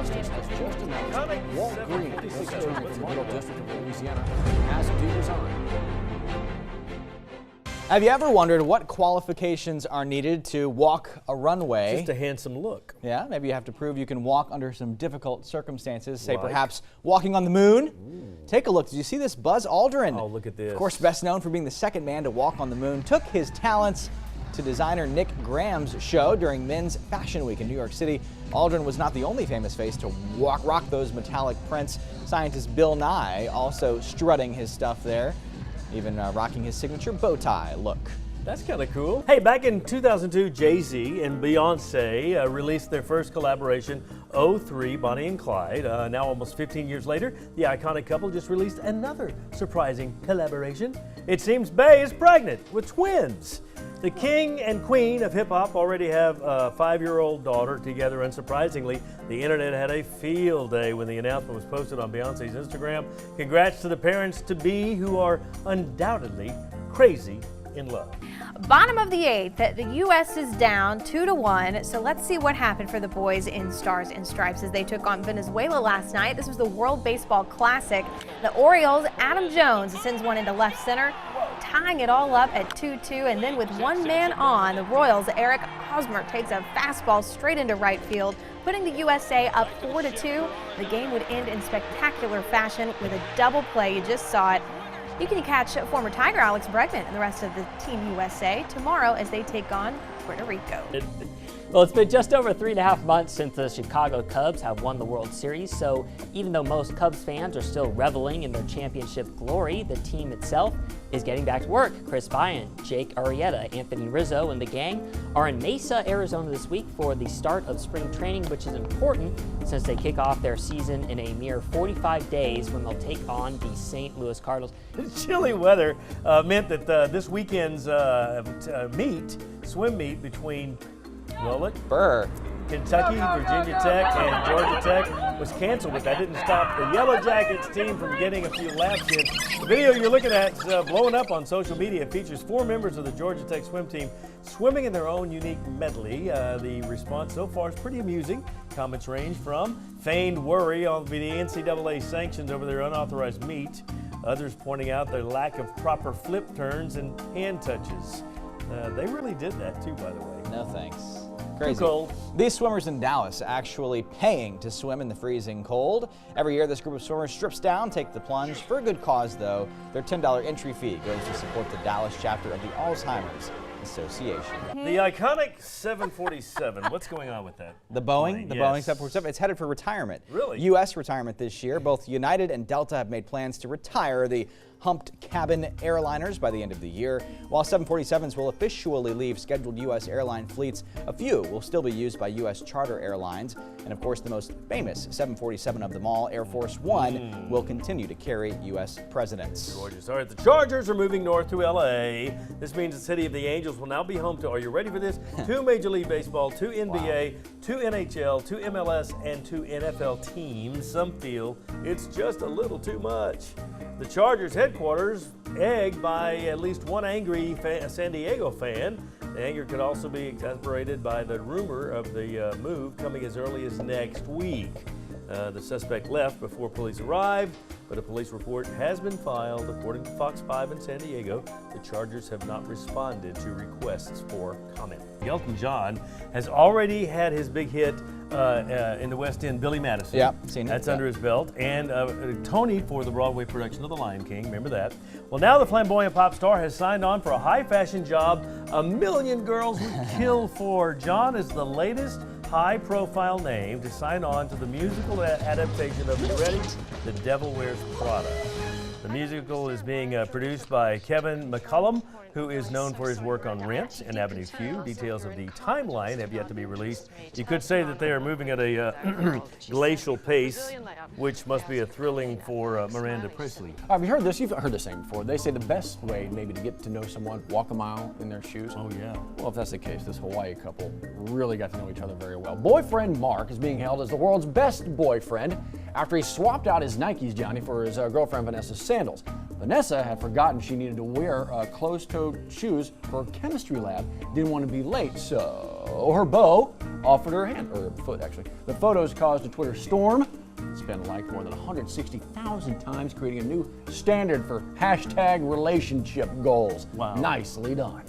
Justice has just announced Walt Green, the U.S. Attorney for the Middle District of Louisiana, has to resign. Have you ever wondered what qualifications are needed to walk a runway? Just a handsome look. Yeah, maybe you have to prove you can walk under some difficult circumstances, say perhaps walking on the moon. Take a look. Did you see this? Buzz Aldrin, oh, look at this. Of course, best known for being the second man to walk on the moon, took his talents to designer Nick Graham's show during Men's Fashion Week in New York City. Aldrin was not the only famous face to rock those metallic prints. Scientist Bill Nye also strutting his stuff there, even rocking his signature bow tie look. That's kind of cool. Hey, back in 2002, Jay-Z and Beyonce released their first collaboration, 03, Bonnie and Clyde. Now almost 15 years later, the iconic couple just released another surprising collaboration. It seems Bey is pregnant with twins. The king and queen of hip-hop already have a 5-year-old daughter together. Unsurprisingly, the internet had a field day when the announcement was posted on Beyonce's Instagram. Congrats to the parents-to-be who are undoubtedly crazy in love. Bottom of the 8th, the U.S. is down 2-1, so let's see what happened for the boys in Stars and Stripes as they took on Venezuela last night. This was the World Baseball Classic. The Orioles' Adam Jones sends one into left center, tying it all up at 2-2, and then with one man on, the Royals' Eric Hosmer takes a fastball straight into right field, putting the USA up 4-2. The game would end in spectacular fashion with a double play. You just saw it. You can catch former Tiger Alex Bregman and the rest of the Team USA tomorrow as they take on Puerto Rico. Well, it's been just over 3.5 months since the Chicago Cubs have won the World Series, so even though most Cubs fans are still reveling in their championship glory, the team itself is getting back to work. Chris Bryant, Jake Arrieta, Anthony Rizzo, and the gang are in Mesa, Arizona this week for the start of spring training, which is important since they kick off their season in a mere 45 days when they'll take on the St. Louis Cardinals. Chilly weather meant that this weekend's swim meet between Kentucky, Virginia Tech, and Georgia Tech was canceled, but that didn't stop the Yellow Jackets team from getting a few laps in. The video you're looking at is blowing up on social media. It features 4 members of the Georgia Tech swim team swimming in their own unique medley. The response so far is pretty amusing. Comments range from feigned worry on the NCAA sanctions over their unauthorized meet, others pointing out their lack of proper flip turns and hand touches. They really did that too, by the way. No thanks. Crazy. Too cold. These swimmers in Dallas actually paying to swim in the freezing cold. Every year, this group of swimmers strips down, take the plunge. For a good cause, though. Their $10 entry fee goes to support the Dallas chapter of the Alzheimer's Association. The iconic 747. What's going on with that? The Boeing, Yes. Boeing 747. It's headed for retirement. Really? U.S. retirement this year. Both United and Delta have made plans to retire the humped cabin airliners by the end of the year. While 747s will officially leave scheduled U.S. airline fleets, a few will still be used by U.S. charter airlines. And of course, the most famous 747 of them all, Air Force One, will continue to carry U.S. presidents. Gorgeous. All right, the Chargers are moving north to L.A. This means the city of the Angels will now be home to, are you ready for this? 2 Major League Baseball, 2 NBA, 2 NHL, 2 MLS, and 2 NFL teams. Some feel it's just a little too much. The Chargers headquarters egged by at least one angry San Diego fan. The anger could also be exacerbated by the rumor of the move coming as early as next week. The suspect left before police arrived, but a police report has been filed. According to Fox 5 in San Diego, the Chargers have not responded to requests for comment. Elton John has already had his big hit in the West End, Billy Madison. Yeah, seen it. That's under his belt. And Tony for the Broadway production of The Lion King. Remember that. Well, now the flamboyant pop star has signed on for a high-fashion job a million girls would kill for. John is the latest high-profile name to sign on to the musical adaptation of, you ready? The Devil Wears Prada. The musical is being produced by Kevin McCullum, who is known for his work on Rent and Avenue Q. Details of the timeline have yet to be released. You could say that they are moving at a glacial pace, which must be a thrilling for Miranda Priestley. Have you heard this? You've heard this saying before. They say the best way maybe to get to know someone, walk a mile in their shoes. Oh, yeah. Well, if that's the case, this Hawaii couple really got to know each other very well. Boyfriend Mark is being hailed as the world's best boyfriend after he swapped out his Nikes, Johnny, for his girlfriend Vanessa's sandals. Vanessa had forgotten she needed to wear closed-toed shoes for a chemistry lab, didn't want to be late, so her beau offered her hand, or her foot actually. The photos caused a Twitter storm. It's been liked more than 160,000 times, creating a new standard for hashtag relationship goals. Wow. Nicely done.